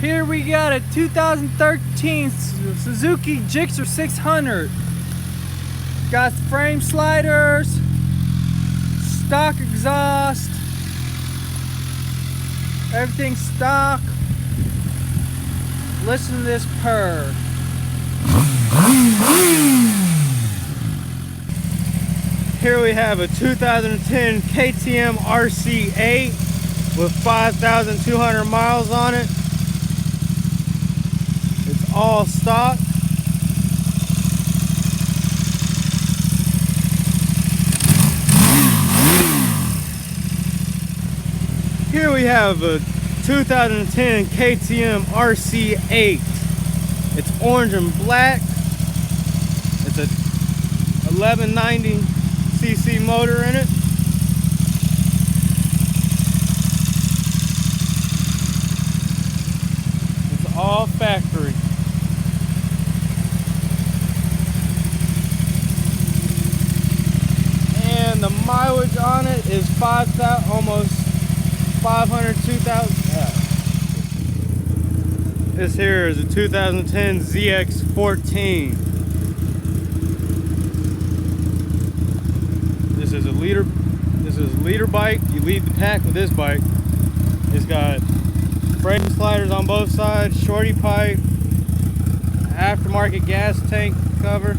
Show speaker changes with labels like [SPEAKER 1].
[SPEAKER 1] Here we got a 2013 Suzuki Gixxer 600. Got frame sliders, stock exhaust, everything stock. Listen to this purr. Here we have a 2010 KTM RC8 with 5,200 miles on it. It's all stock. Here we have a 2010 KTM RC8. It's orange and black. It's a 1190cc motor in it. It's all factory. And the mileage on it is 5,000, almost 500, 2,000. This here is a 2010 ZX14. This is a leader bike. You lead the pack with this bike. It's got frame sliders on both sides, shorty pipe, aftermarket gas tank cover.